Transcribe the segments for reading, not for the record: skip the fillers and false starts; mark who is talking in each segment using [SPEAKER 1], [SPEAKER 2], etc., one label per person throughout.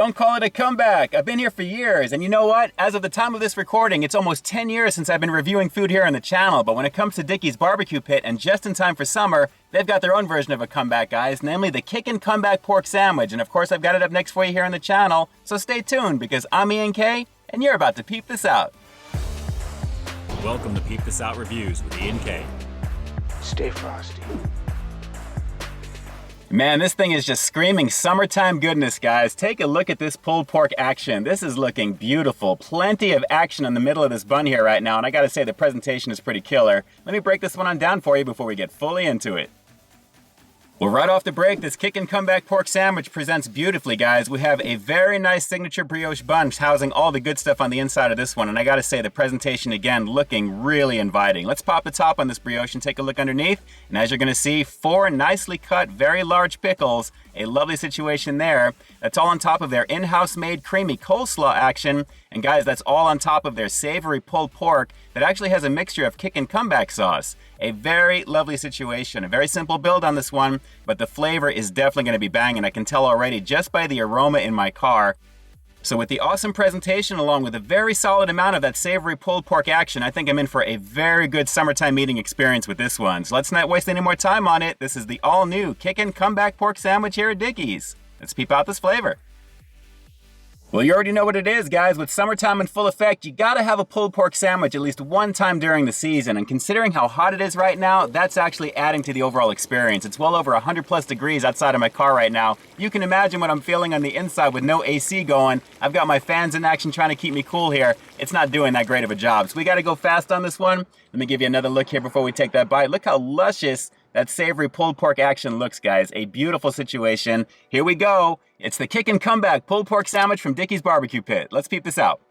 [SPEAKER 1] Don't call it a comeback. I've been here for years, and you know what? As of the time of this recording, it's almost 10 years since I've been reviewing food here on the channel, but when it comes to Dickey's Barbecue Pit and just in time for summer, they've got their own version of a comeback, guys, namely the Kickin' Comeback Pork Sandwich, and of course I've got it up next for you here on the channel, so stay tuned because I'm E&K, and you're about to peep this out.
[SPEAKER 2] Welcome to Peep This Out Reviews with E&K.
[SPEAKER 3] Stay frosty.
[SPEAKER 1] Man, this thing is just screaming summertime goodness, guys. Take a look at this pulled pork action. This is looking beautiful. Plenty of action in the middle of this bun here right now, and I gotta say the presentation is pretty killer. Let me break this one on down for you before we get fully into it. Well, right off the break, this Kickin' Comeback Pork Sandwich presents beautifully, guys. We have a very nice signature brioche bun housing all the good stuff on the inside of this one, and I gotta say the presentation, again, looking really inviting. Let's pop the top on this brioche and take a look underneath, and as you're gonna see, 4 nicely cut, very large pickles, a lovely situation there. That's all on top of their in-house made creamy coleslaw action, and guys, that's all on top of their savory pulled pork that actually has a mixture of Kickin' Comeback sauce. A very lovely situation, a very simple build on this one, but the flavor is definitely gonna be banging. I can tell already just by the aroma in my car. So with the awesome presentation along with a very solid amount of that savory pulled pork action, I think I'm in for a very good summertime eating experience with this one. So let's not waste any more time on it. This is the all new Kickin' Comeback Pork Sandwich here at Dickey's. Let's peep out this flavor. Well, you already know what it is, guys. With summertime in full effect, you gotta have a pulled pork sandwich at least one time during the season. And considering how hot it is right now, that's actually adding to the overall experience. It's well over 100 plus degrees outside of my car right now. You can imagine what I'm feeling on the inside with no AC going. I've got my fans in action trying to keep me cool here. It's not doing that great of a job. So we gotta go fast on this one. Let me give you another look here before we take that bite. Look how luscious that savory pulled pork action looks, guys. A beautiful situation. Here we go. It's the Kickin' Comeback pulled pork sandwich from Dickey's Barbecue Pit. Let's peep this out.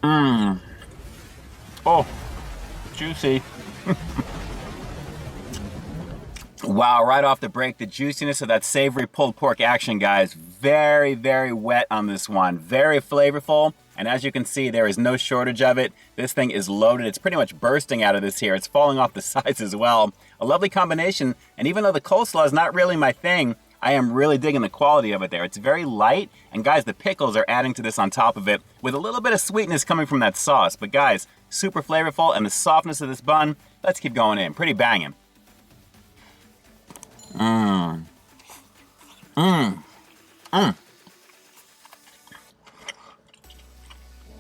[SPEAKER 1] Oh, juicy. Wow, right off the break, the juiciness of that savory pulled pork action, guys. Very, very wet on this one. Very flavorful. And as you can see, there is no shortage of it. This thing is loaded. It's pretty much bursting out of this here. It's falling off the sides as well. A lovely combination. And even though the coleslaw is not really my thing, I am really digging the quality of it there. It's very light. And guys, the pickles are adding to this on top of it with a little bit of sweetness coming from that sauce. But guys, super flavorful. And the softness of this bun, let's keep going in. Pretty banging.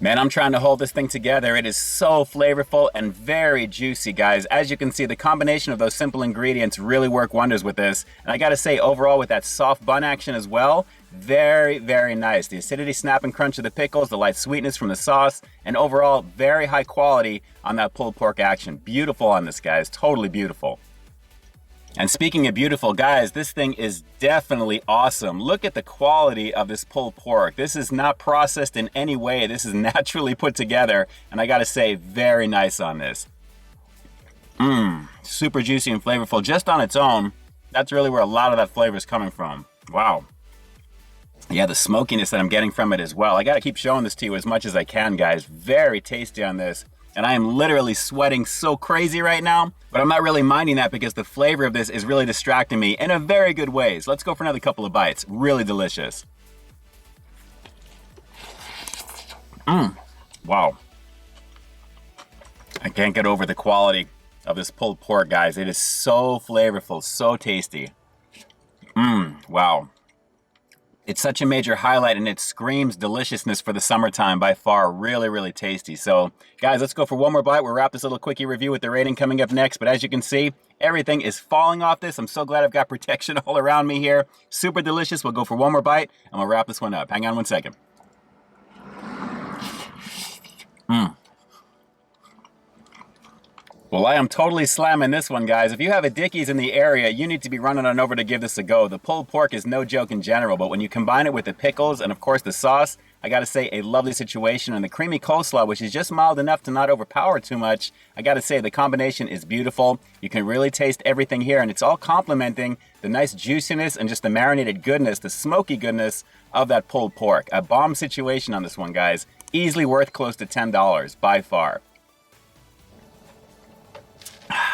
[SPEAKER 1] Man, I'm trying to hold this thing together. It is so flavorful and very juicy, guys. As you can see, the combination of those simple ingredients really work wonders with this. And I gotta say, overall, with that soft bun action as well, very, very nice. The acidity, snap, and crunch of the pickles, the light sweetness from the sauce, and overall, very high quality on that pulled pork action. Beautiful on this, guys. Totally beautiful. And speaking of beautiful, guys, this thing is definitely awesome. Look at the quality of this pulled pork. This is not processed in any way. This is naturally put together. And I gotta say, very nice on this. Super juicy and flavorful just on its own. That's really where a lot of that flavor is coming from. Wow. Yeah, the smokiness that I'm getting from it as well. I gotta keep showing this to you as much as I can, guys. Very tasty on this. And I am literally sweating so crazy right now, but I'm not really minding that because the flavor of this is really distracting me in a very good way. So let's go for another couple of bites. Really delicious. Wow. I can't get over the quality of this pulled pork, guys. It is so flavorful, so tasty. Wow. It's such a major highlight and it screams deliciousness for the summertime by far. Really, really tasty. So guys, let's go for one more bite. We'll wrap this little quickie review with the rating coming up next. But as you can see, everything is falling off this. I'm so glad I've got protection all around me here. Super delicious. We'll go for one more bite and we'll wrap this one up. Hang on one second. Well, I am totally slamming this one, guys. If you have a Dickey's in the area, you need to be running on over to give this a go. The pulled pork is no joke in general, but when you combine it with the pickles and, of course, the sauce, I gotta say, a lovely situation. And the creamy coleslaw, which is just mild enough to not overpower too much, I gotta say, the combination is beautiful. You can really taste everything here, and it's all complementing the nice juiciness and just the marinated goodness, the smoky goodness of that pulled pork. A bomb situation on this one, guys. Easily worth close to $10 by far.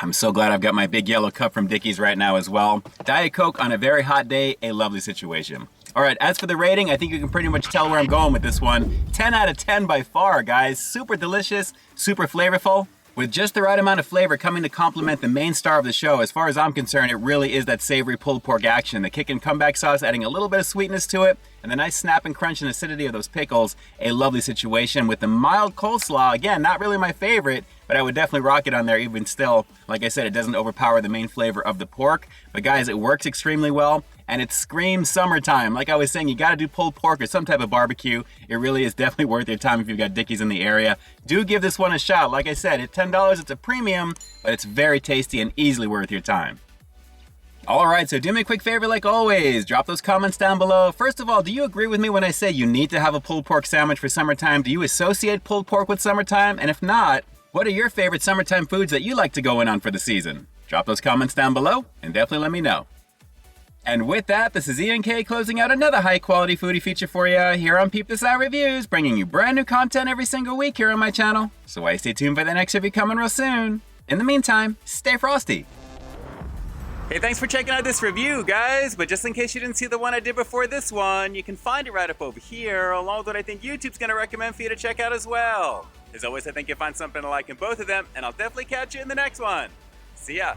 [SPEAKER 1] I'm so glad I've got my big yellow cup from Dickeys right now as well. Diet Coke on a very hot day, a lovely situation. All right, as for the rating, I think you can pretty much tell where I'm going with this one. 10 out of 10 by far, guys. Super delicious, super flavorful, with just the right amount of flavor coming to complement the main star of the show. As far as I'm concerned, it really is that savory pulled pork action. The Kickin' Comeback sauce adding a little bit of sweetness to it, and the nice snap and crunch and acidity of those pickles, a lovely situation. With the mild coleslaw, again, not really my favorite, but I would definitely rock it on there even still. Like I said, it doesn't overpower the main flavor of the pork, but guys, it works extremely well, and it screams summertime. Like I was saying, you gotta do pulled pork or some type of barbecue. It really is definitely worth your time if you've got Dickeys in the area. Do give this one a shot. Like I said, at $10, it's a premium, but it's very tasty and easily worth your time. Alright, so do me a quick favor like always, drop those comments down below. First of all, do you agree with me when I say you need to have a pulled pork sandwich for summertime? Do you associate pulled pork with summertime? And if not, what are your favorite summertime foods that you like to go in on for the season? Drop those comments down below and definitely let me know. And with that, this is E&K closing out another high quality foodie feature for you here on Peep This Out Reviews, bringing you brand new content every single week here on my channel. So why stay tuned for the next review coming real soon. In the meantime, stay frosty. Hey, thanks for checking out this review, guys. But just in case you didn't see the one I did before this one, you can find it right up over here, along with what I think YouTube's gonna recommend for you to check out as well. As always, I think you'll find something to like in both of them, and I'll definitely catch you in the next one. See ya.